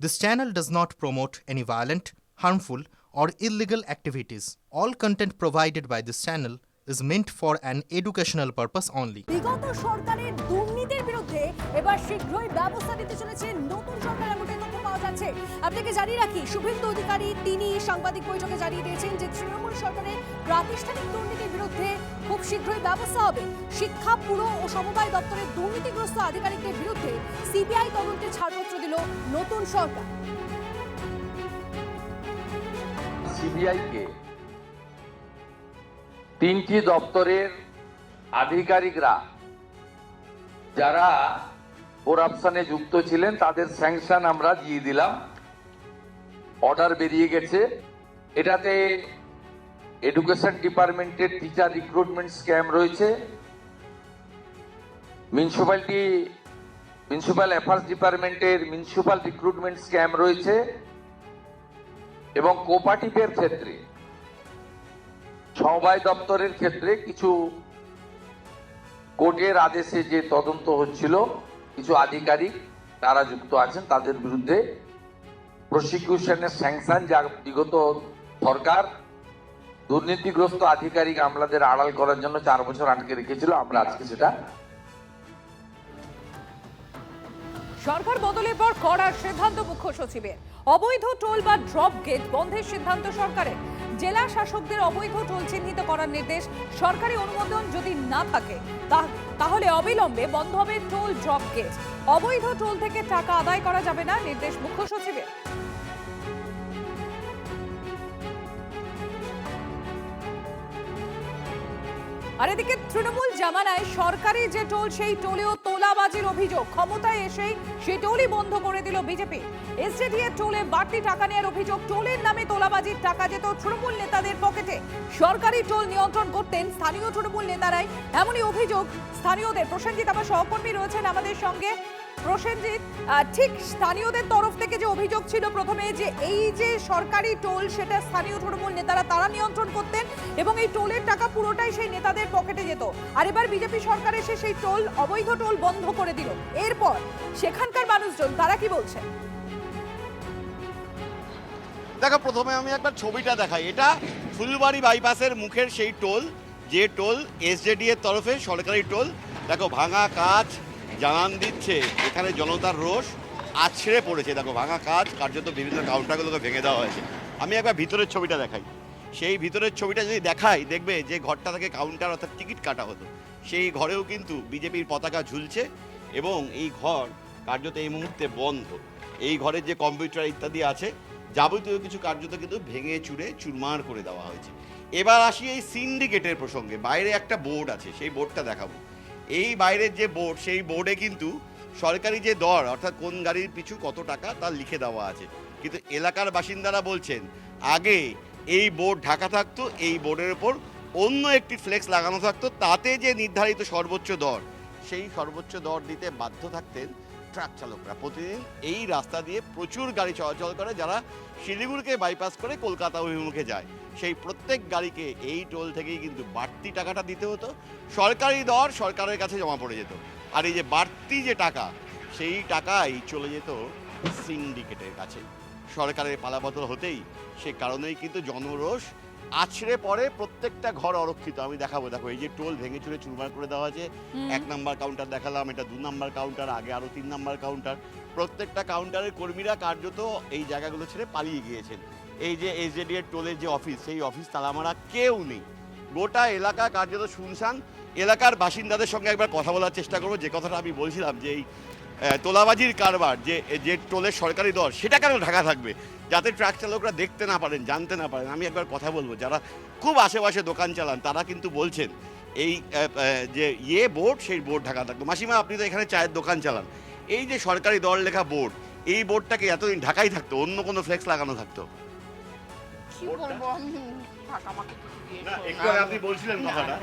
This channel does not promote any violent, harmful, or illegal activities. All content provided by this channel is meant for an educational purpose only. বিগত সরকারের দুর্নীতির বিরুদ্ধে এবার শীঘ্রই ব্যবস্থা নিতে চলেছে নতুন সরকার, এমনটাই তথ্য পাওয়া যাচ্ছে। আপনাকে জানিয়ে রাখি, শুভেন্দু অধিকারী তিনি সাংবাদিক বৈঠকে জানিয়ে দিয়েছেন যে তৃণমূল সরকারের প্রাতিষ্ঠানিক দুর্নীতির বিরুদ্ধে খুব শীঘ্রই ব্যবস্থা হবে। শিক্ষা, পুর ও সমবায় দপ্তরের দুর্নীতিগ্রস্ত আধিকারিকদের বিরুদ্ধে সিবিআই তদন্তে ছাড়পত্র দিল নতুন সরকার। সিবিআইকে তিনটি দপ্তরের আধিকারিকরা যারা করাপশনে যুক্ত ছিলেন তাদের স্যাংশন আমরা দিয়ে দিলাম, অর্ডার বেরিয়ে গেছে। এটাতে এডুকেশন ডিপার্টমেন্টের টিচার রিক্রুটমেন্ট স্ক্যাম রয়েছে, মিউনিসিপ্যাল অ্যাফেয়ার্স ডিপার্টমেন্টের মিউনিসিপ্যাল রিক্রুটমেন্ট স্ক্যাম রয়েছে এবং কোঅপারেটিভের ক্ষেত্রে, সমবায় দপ্তরের ক্ষেত্রে কিছু কোর্টের আদেশে যে তদন্ত হচ্ছিল কিছু আধিকারিক তারা যুক্ত আছেন, তাদের বিরুদ্ধে প্রসিকিউশনের স্যাংশন যা বিগত সরকার দুর্নীতিগ্রস্ত আধিকারিক আমলাদের আড়াল করার জন্য 4 বছর আটকে রেখেছিল, আমরা আজকে সেটা। সরকার বদলের পর কড়া সিদ্ধান্ত মুখ্য সচিবের। অবৈধ টোল বা ড্রপ গেট বন্ধের সিদ্ধান্ত সরকারের। জেলা শাসকদের অবৈধ টোল চিহ্নিত করার নির্দেশ। সরকারি অনুমোদন যদি না থাকে তাহলে অবিলম্বে বন্ধ হবে টোল ড্রপ গেট। অবৈধ টোল থেকে টাকা আদায় করা যাবে না, নির্দেশ মুখ্য সচিবের। আর এদিকে তৃণমূল জামানায় সরকারি যে টোল সেই টোলেও তোলাবাজির অভিযোগ। ক্ষমতায় এসেই সেই টোলই বন্ধ করে দিল বিজেপি। এসজেডিএর টোলে বাড়তি টাকা নেওয়ার অভিযোগ। টোলের নামে তোলাবাজির টাকা যেত তৃণমূল নেতাদের পকেটে। সরকারি টোল নিয়ন্ত্রণ করতেন স্থানীয় তৃণমূল নেতারাই, এমনই অভিযোগ স্থানীয়দের। প্রসেনজিৎ আমার সহকর্মী রয়েছেন আমাদের সঙ্গে। প্রসেনজিৎ, ঠিক স্থানীয়দের তরফ থেকে যে অভিযোগ ছিল প্রথমে যে এই যে সরকারি টোল সেটা স্থানীয় তৃণমূল নেতারা তারা নিয়ন্ত্রণ করতেন এবং এই টোলের টাকা পুরোটাই সেই নেতাদের পকেটে যেত। আর এবার বিজেপি সরকার এসে সেই টোল, অবৈধ টোল বন্ধ করে দিল। এরপর সেখানকার মানুষজন তারা কি বলছে? দেখো, প্রথমে আমি একবার ছবিটা দেখাই। এটা ফুলবাড়ি বাইপাসের মুখের সেই টোল, যে টোল এসজেডি এর তরফে সরকারি টোল। দেখো, ভাঙা কাঁচ জানান দিচ্ছে এখানে জনতার রোষ আছড়ে পড়েছে। দেখো, ভাঙা কাঁচ, কার্যত বিভিন্ন কাউন্টারগুলোকে ভেঙে দেওয়া হয়েছে। আমি একবার ভিতরের ছবিটা দেখাই। সেই ভিতরের ছবিটা যদি দেখাই, দেখবে যে ঘরটা থেকে কাউন্টার অর্থাৎ টিকিট কাটা হতো, সেই ঘরেও কিন্তু বিজেপির পতাকা ঝুলছে এবং এই ঘর কার্যত এই মুহূর্তে বন্ধ। এই ঘরের যে কম্পিউটার ইত্যাদি আছে, যাবতীয় কিছু কার্যত কিন্তু ভেঙে চুরে চুরমার করে দেওয়া হয়েছে। এবার আসি এই সিন্ডিকেটের প্রসঙ্গে। বাইরে একটা বোর্ড আছে, সেই বোর্ডটা দেখাবো। এই বাইরের যে বোর্ড, সেই বোর্ডে কিন্তু সরকারি যে দর অর্থাৎ কোন গাড়ির পিছু কত টাকা তা লিখে দেওয়া আছে। কিন্তু এলাকার বাসিন্দারা বলছেন আগে এই বোর্ড ঢাকা থাকতো, এই বোর্ডের ওপর অন্য একটি ফ্লেক্স লাগানো থাকতো, তাতে যে নির্ধারিত সর্বোচ্চ দর সেই সর্বোচ্চ দর দিতে বাধ্য থাকতেন ট্রাক চালকরা। প্রতিদিন এই রাস্তা দিয়ে প্রচুর গাড়ি চলাচল করে, যারা শিলিগুড়িকে বাইপাস করে কলকাতা অভিমুখে যায়। সেই প্রত্যেক গাড়িকে এই টোল থেকেই কিন্তু বাড়তি টাকাটা দিতে হতো। সরকারি দর সরকারের কাছে জমা পড়ে যেত, আর এই যে বাড়তি যে টাকা সেই টাকাই চলে যেত সিন্ডিকেটের কাছে। সরকারের পালাবদল হতেই সে কারণেই কিন্তু জনরোষ আছড়ে পড়ে। প্রত্যেকটা ঘর অরক্ষিত। আমি দেখাবো, দেখো এই যে টোল ভেঙে চুরে চুরমার করে দেওয়া আছে। 1 নাম্বার কাউন্টার দেখালাম, এটা 2 নাম্বার কাউন্টার, আগে আরো 3 নাম্বার কাউন্টার। প্রত্যেকটা কাউন্টারের কর্মীরা কার্যত এই জায়গাগুলো ছেড়ে পালিয়ে গিয়েছেন। এই যে এসজেডি এর টোলের যে অফিস, সেই অফিস তালামারা, কেউ নেই। গোটা এলাকা কার্যত শুনশান। এলাকার বাসিন্দাদের সঙ্গে একবার কথা বলার চেষ্টা করবো। যে কথাটা আমি বলছিলাম যে এই তোলাবাজির কারবার, যে টোলের সরকারি দর সেটা কেন ঢাকা থাকবে, যাতে ট্রাক চালকরা দেখতে না পারেন, জানতে না পারেন। আমি একবার কথা বলবো, যারা খুব আশেপাশে দোকান চালান তারা কিন্তু বলছেন এই যে বোর্ড, সেই বোর্ড ঢাকা থাকতো। মাসিমা, আপনি তো এখানে চায়ের দোকান চালান, এই যে সরকারি দর লেখা বোর্ড, এই বোর্ডটাকে এতদিন ঢাকাই থাকতো, অন্য কোনো ফ্লেক্স লাগানো থাকতো? আপনি বলছিলেন কথাটা,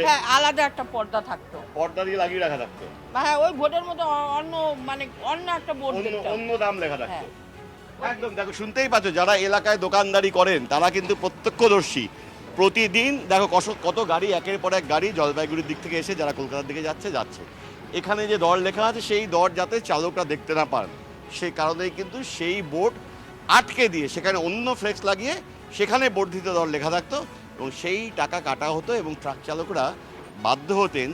হ্যাঁ, আলাদা একটা পর্দা থাকতো, পর্দা দিয়ে লাগিয়ে রাখা থাকতো। হ্যাঁ, ওই বোর্ডের মধ্যে অন্য একটা বোর্ড, অন্য দাম লেখা থাকতো। একদম, দেখো শুনতেই পাচ্ছ, যারা এলাকায় দোকানদারি করেন তারা কিন্তু প্রত্যক্ষদর্শী। প্রতিদিন দেখো কত গাড়ি, একের পর এক গাড়ি জলপাইগুড়ির দিক থেকে এসে যারা কলকাতার দিকে যাচ্ছে। এখানে যে দর লেখা আছে সেই দর যাতে চালকরা দেখতে না পান সেই কারণেই কিন্তু সেই বোর্ড আটকে দিয়ে সেখানে অন্য ফ্লেক্স লাগিয়ে সেখানে বর্ধিত দর লেখা থাকতো এবং সেই টাকা কাটা হতো এবং ট্রাক চালকরা বাধ্য হতেন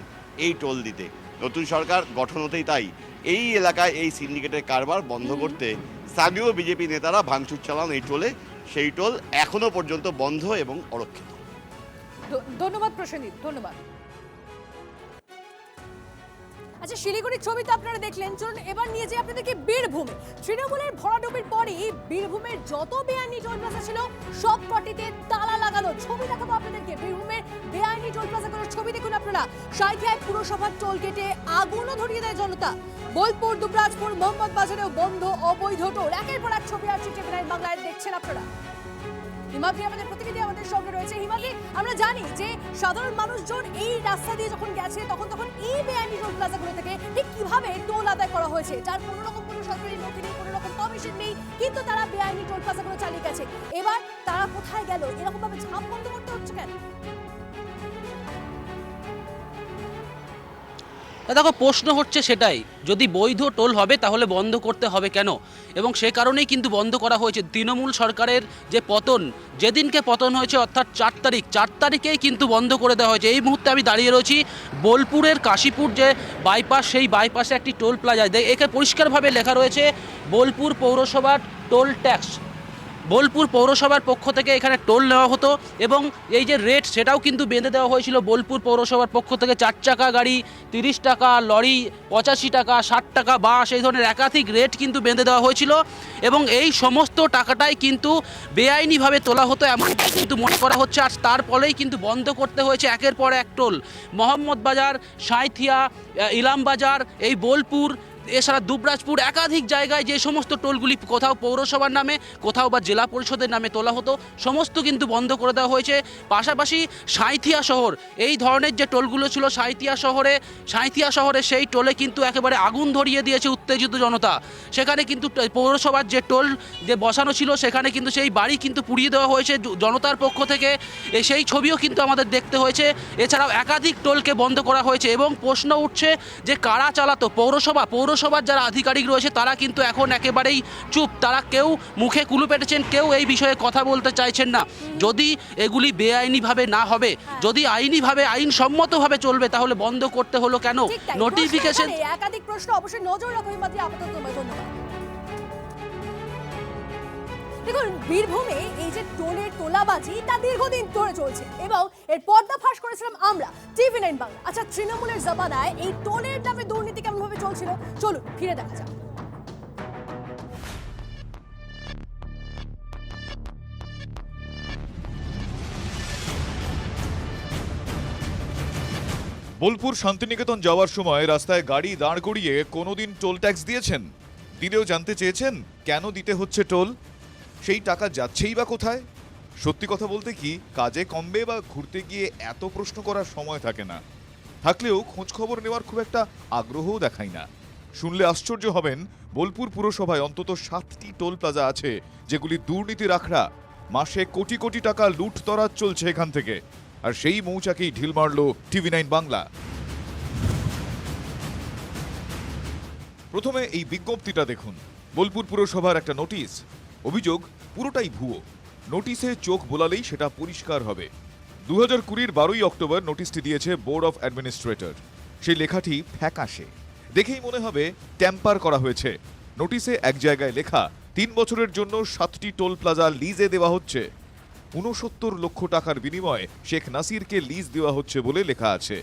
এই টোল দিতে। নতুন সরকার গঠন হতেই তাই এই এলাকায় এই সিন্ডিকেটের কারবার বন্ধ করতে স্থানীয় বিজেপি নেতারা ভাঙচুর চালান এই টোলে। সেই টোল এখনো পর্যন্ত বন্ধ এবং অরক্ষিত। ধন্যবাদ প্রসেনজিৎ, ধন্যবাদ। আচ্ছা, শিলিগুড়ির ছবি তো আপনারা দেখলেন, চলুন এবার নিয়ে যাই আপনাদেরকে বীরভূমে। তৃণমূলের ভরাডুবির পরই বীরভূমের যত বেআইনি টোল প্লাজা ছিল সব কটিতে তালা লাগানো। ছবি দেখাবো আপনাদেরকে, বীরভূমের বেআইনি টোল প্লাজাগুলোর ছবি দেখুন আপনারা। সাঁইথিয়ায় পুরসভার টোল গেটে আগুনও ধরিয়ে দেয় জনতা। বোলপুর, দুবরাজপুর, মোহাম্মদ বাজারেও বন্ধ অবৈধ টোল। একের পর এক ছবি আসছে টিভি9 বাংলায়, দেখছেন আপনারা। হিমাদ্রি আমাদের প্রতিনিধি আমাদের সঙ্গে রয়েছে। হিমাদ্রি, আমরা জানি যে সাধারণ মানুষজন এই রাস্তা দিয়ে যখন গেছে তখন এই বেআইনি টোল প্লাজাগুলো থেকে ঠিক কিভাবে টোল আদায় করা হয়েছে, যার কোনো রকম কোনো সরকারি নথি নেই, কোনো রকম কমিশন নেই, কিন্তু তারা বেআইনি টোল প্লাজাগুলো চালিয়ে গেছে। এবার তারা কোথায় গেল? এরকম ভাবে ঝাঁপ বন্ধ করতে হচ্ছে কেন? দেখো, প্রশ্ন হচ্ছে সেটাই, যদি বৈধ টোল হবে তাহলে বন্ধ করতে হবে কেন? এবং সে কারণেই কিন্তু বন্ধ করা হয়েছে। তৃণমূল সরকারের যে পতন, যেদিনকে পতন হয়েছে অর্থাৎ 4 তারিখেই কিন্তু বন্ধ করে দেওয়া হয়েছে। এই মুহূর্তে আমি দাঁড়িয়ে রয়েছি বোলপুরের কাশীপুর যে বাইপাস, সেই বাইপাসে একটি টোল প্লাজা। একে পরিষ্কারভাবে লেখা রয়েছে বোলপুর পৌরসভার টোল ট্যাক্স। বোলপুর পৌরসভার পক্ষ থেকে এখানে টোল নেওয়া হতো এবং এই যে রেট সেটাও কিন্তু বেঁধে দেওয়া হয়েছিল বোলপুর পৌরসভার পক্ষ থেকে। 4 চাকা গাড়ি 30 টাকা, লরি 85 টাকা, 60 টাকা বাস, এই ধরনের একাধিক রেট কিন্তু বেঁধে দেওয়া হয়েছিল এবং এই সমস্ত টাকাটাই কিন্তু বেআইনিভাবে তোলা হতো এমনটাই কিন্তু মনে করা হচ্ছে। আর তার ফলেই কিন্তু বন্ধ করতে হয়েছে একের পর এক টোল। মোহাম্মদ বাজার, সাঁইথিয়া, ইলামবাজার, এই বোলপুর, এছাড়া দুবরাজপুর, একাধিক জায়গায় যে সমস্ত টোলগুলি কোথাও পৌরসভার নামে, কোথাও বা জেলা পরিষদের নামে তোলা হতো, সমস্ত কিন্তু বন্ধ করে দেওয়া হয়েছে। পাশাপাশি সাঁইথিয়া শহর, এই ধরনের যে টোলগুলো ছিল সাঁইথিয়া শহরে সেই টোলে কিন্তু একেবারে আগুন ধরিয়ে দিয়েছে উত্তেজিত জনতা। সেখানে কিন্তু পৌরসভার যে টোল যে বসানো ছিল সেখানে কিন্তু সেই বাড়ি কিন্তু পুড়িয়ে দেওয়া হয়েছে জনতার পক্ষ থেকে। সেই ছবিও কিন্তু আমাদের দেখতে হয়েছে। এছাড়াও একাধিক টোলকে বন্ধ করা হয়েছে এবং প্রশ্ন উঠছে যে কারা চালাতো? পৌরসভার যারা আধিকারিক রয়েছে তারা কিন্তু এখন একেবারেই চুপ। তারা কেউ মুখে কুলু পেটেছেন, কেউ এই বিষয়ে কথা বলতে চাইছেন না। যদি এগুলি বেআইনিভাবে না হবে, যদি আইনিভাবে আইনসম্মতভাবে চলবে, তাহলে বন্ধ করতে হলো কেন? নোটিফিকেশন, একাধিক প্রশ্ন অবশ্যই নজর রাখো হিমাদ্রি। আপাতত ধন্যবাদ। দেখুন, বীরভূমে এই যে টোলের তোলাবাজি তা দীর্ঘদিন ধরে চলছে এবং এর পর্দা ফাঁস করেছিলাম আমরা টিভি9 বাংলা। আচ্ছা, তৃণমূলের জমানায় এই টোলের নামে দুর্নীতি কেমন ভাবে চলছিল, চলুন ফিরে দেখা যাক। বোলপুর শান্তিনিকেতন যাওয়ার সময় রাস্তায় গাড়ি দাঁড় করিয়ে কোনোদিন টোল ট্যাক্স দিয়েছেন? দিলেও জানতে চেয়েছেন কেন দিতে হচ্ছে টোল? সেই টাকা যাচ্ছেই বা কোথায়? সত্যি কথা বলতে কি, কাজে কমবে বা ঘুরতে গিয়ে এত প্রশ্ন করার সময় থাকে না। থাকলেও খোঁজ খবর নেওয়ার খুব একটা আগ্রহও দেখাই না। শুনলে আশ্চর্য হবেন, বোলপুর পুরসভায় অন্তত 7টি টোল প্লাজা আছে যেগুলি দুর্নীতির আখড়া। মাসে কোটি কোটি টাকা লুট তরাজ চলছে এখান থেকে। আর সেই মৌচাকেই ঢিল মারল টিভি9 বাংলা। প্রথমে এই বিজ্ঞপ্তিটা দেখুন। বোলপুর পুরসভার একটা নোটিশ। অভিযোগ পুরোটাই ভুয়ো। নোটিশে চোখ বোলালেই সেটা পরিষ্কার হবে। 2020-এর 12ই অক্টোবর নোটিশটি দিয়েছে বোর্ড অফ অ্যাডমিনিস্ট্রেটর। সেই লেখাটি ফ্যাকাশে, দেখেই মনে হবে ট্যাম্পার করা হয়েছে। নোটিশে এক জায়গায় লেখা 3 বছরের জন্য 7টি টোল প্লাজা লিজে দেওয়া হচ্ছে। 69 লক্ষ টাকার বিনিময়ে শেখ নাসিরকে লিজ দেওয়া হচ্ছে বলে লেখা আছে।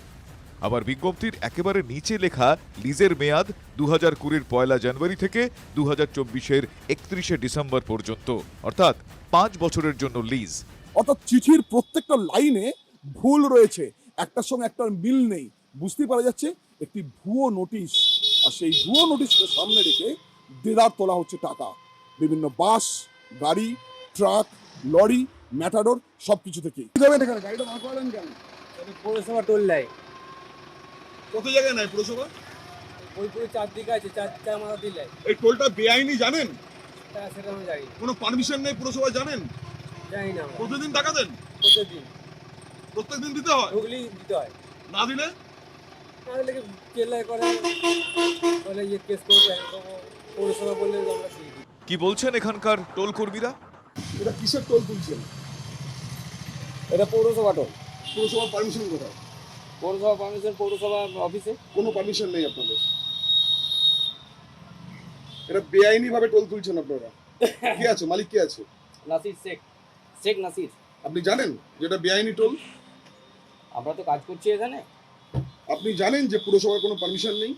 আবার বিজ্ঞপ্তির একেবারে নিচে লেখা লিজের মেয়াদ 2020-এর 1 জানুয়ারি থেকে 2024-এর 31শে ডিসেম্বর পর্যন্ত, অর্থাৎ 5 বছরের জন্য লিজ। অর্থাৎ চিঠির প্রত্যেকটা লাইনে ভুল রয়েছে, একটার সঙ্গে একটার মিল নেই। বুঝতে পারা যাচ্ছে একটি ভুয়ো নোটিশ। আর সেই ভুয়ো নোটিশকে সামনে রেখে দেদার তোলা হচ্ছে টাকা বিভিন্ন বাস, গাড়ি, ট্রাক, লরি, ম্যাটাডোর সবকিছু থেকে। গাড়িটা না করেন কেন? পৌরসভা টোল নেয়। কত জায়গায় নাই পৌরসভা? বোলপুরে 4 দিকে আছে, 4 মাথা দিলে। এই টোলটা বেআইনি জানেন? হ্যাঁ, সেটা আমি জানি। কোনো পারমিশন নেই পৌরসভা, জানেন? জানি না। প্রতিদিন টাকা দেন? প্রত্যেকদিন দিতে হয়? ওগুলি দিতে হয়। না দিলে? না দিলে চেল্লাই করে, বলে কেস করবে, পৌরসভা বললে আমরা দিয়ে দিই। কি বলছেন এখানকার টোল কর্মীরা? এটা কিসের টোল তুলছেন? এটা পৌরসভা টোল। পৌরসভার পারমিশন কোথায়? পৌরসভা পারমিশন পৌরসভা অফিসে। কোনো পারমিশন নেই আপনাদের। এটা বেআইনি ভাবে টোল তুলছেন আপনারা। কে আছে, মালিক কে আছে? নাসির শেখ নাসির। আপনি জানেন যে এটা বেআইনি টোল? আমরা তো কাজ করছি এখানে। আপনি জানেন যে পুরসভার কোনো পারমিশন নেই?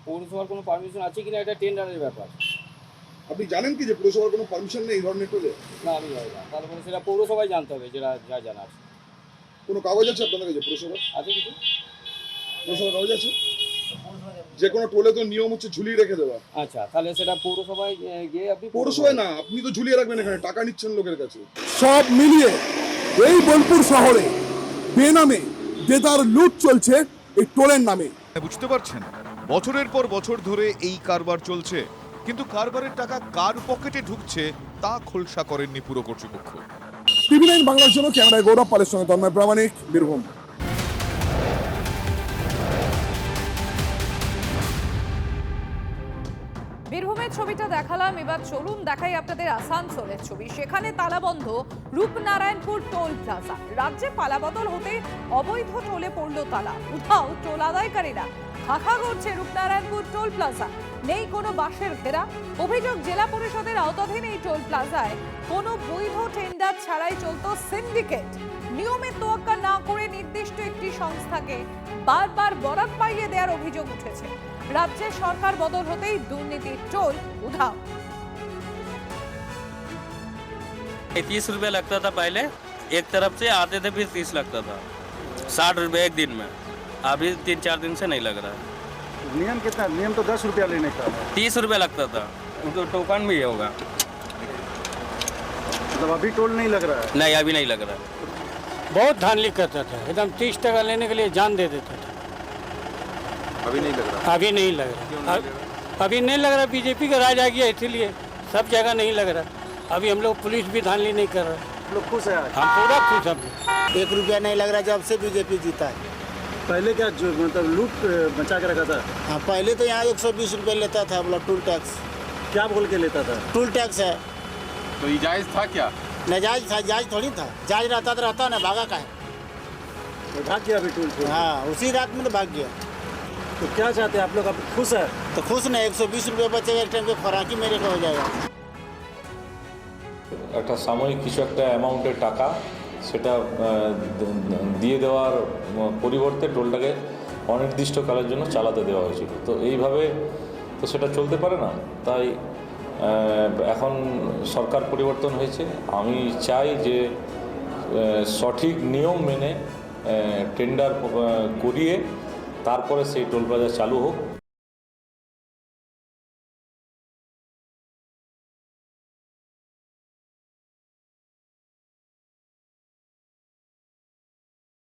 পৌরসভার কোনো পারমিশন আছে কিনা এটা টেন্ডারের ব্যাপার। আপনি জানেন কি যে পুরসভার কোনো পারমিশন নেই এই ধরনের টোলে? না আমি জানি না, তারপরে সেটা পৌরসভায় জানতে হবে, যেটা যা জানার কোনো কাগজ আছে আপনাদের কাছে পুরসভার? আছে কিছু। পুরসভার কাগজ আছে? যে কোনো টোলে তো নিয়ম হচ্ছে ঝুলিয়ে রেখে দেওয়া। আচ্ছা, তাহলে সেটা পৌরসভায় গিয়ে আপনি পৌরসভায় না, আপনি তো ঝুলিয়ে রাখবেন, এখানে টাকা নিচ্ছেন লোকের কাছে। সব মিলিয়ে এই বোলপুর শহরে বেনামে দেদার লুট চলছে এই টোলের নামে। বুঝতে পারছেন, বছরের পর বছর ধরে এই কারবার চলছে, কিন্তু কারবারের টাকা কার পকেটে ঢুকছে তা খোলসা করেননি পুর কর্তৃপক্ষ। টিভি9 বাংলার জন্য ক্যামেরায় গৌরব পালের সঙ্গে তন্ময় প্রামাণিক, বীরভূম। বীরভূমের ছবিটা দেখালাম, এবার চলুন দেখাই আপনাদের আসানসোলের ছবি। সেখানে তালাবন্ধ রূপনারায়ণপুর টোল প্লাজা। রাজ্যে পালাবদল হতে অবৈধ টোলে পড়ল তালা। উধাও টোল আদায়কারীরা। খাখা করছে রূপনারায়ণপুর টোল প্লাজা। নেই কোনো বাঁশের ঘেরা। অভিযোগ, জেলা পরিষদের আওতাধীন এই টোল প্লাজায় কোনো বৈধ টেন্ডার ছাড়াই চলত সিন্ডিকেট। নিয়মের তোয়াক্কা না করে নির্দিষ্ট একটি সংস্থাকে বারবার বরাত পাইয়ে দেওয়ার অভিযোগ উঠেছে। राज्य सरकार बदल होते ही दुर्नीति टोल उधाव। 30 रुपया लगता था पहले, एक तरफ से आते थे फिर 30 लगता था, 60 रुपये एक दिन में। अभी 3-4 दिन से नहीं लग रहा है। नियम कितना? नियम तो 10 रुपया लेने का। 30 रुपया लगता था, उनको टोकन भी होगा। मतलब अभी टोल नहीं लग रहा है? नहीं, अभी नहीं लग रहा है। बहुत धांधली करता था, एकदम 30 टका लेने के लिए जान दे देता था। अभी नहीं लग रहा? अभी नहीं लग रहा। अभी नहीं लग रहा, बीजेपी का राज आ गया इसलिए सब जगह नहीं लग रहा। अभी हम लोग पुलिस भी धांधली नहीं कर रहा। लोग खुश है? हम पूरा खुश हैं। 1 रुपया नहीं लग रहा जब से बीजेपी जीता है। पहले क्या जो मतलब लूट बचा के रखा था? हाँ, पहले तो यहाँ 120 रुपये लेता था बोला टूल टैक्स। क्या बोल के लेता था? टूल टैक्स है तो ये जायज था क्या? नाजायज था, जायज थोड़ी था। जायज रहता तो रहता ना, भागा का है। तो भाग गया अभी टोल से? हाँ, उसी रात में तो भाग गया। तो क्या चाहते हैं आप लोग? अब खुश है? तो खुश नहीं, 120 रुपये बचेगा, एक टाइम के खुराकी मेरे को हो जाएगा। একটা সাময়িক কিছু একটা অ্যামাউন্টের টাকা সেটা দিয়ে দেওয়ার পরিবর্তে টোলটাকে অনির্দিষ্টকালের জন্য চালাতে দেওয়া হয়েছিল। তো এইভাবে তো সেটা চলতে পারে না। তাই এখন সরকার পরিবর্তন হয়েছে। আমি চাই যে সঠিক নিয়ম মেনে টেন্ডার করিয়ে তারপরে সেই টোল প্লাজা চালু হোক।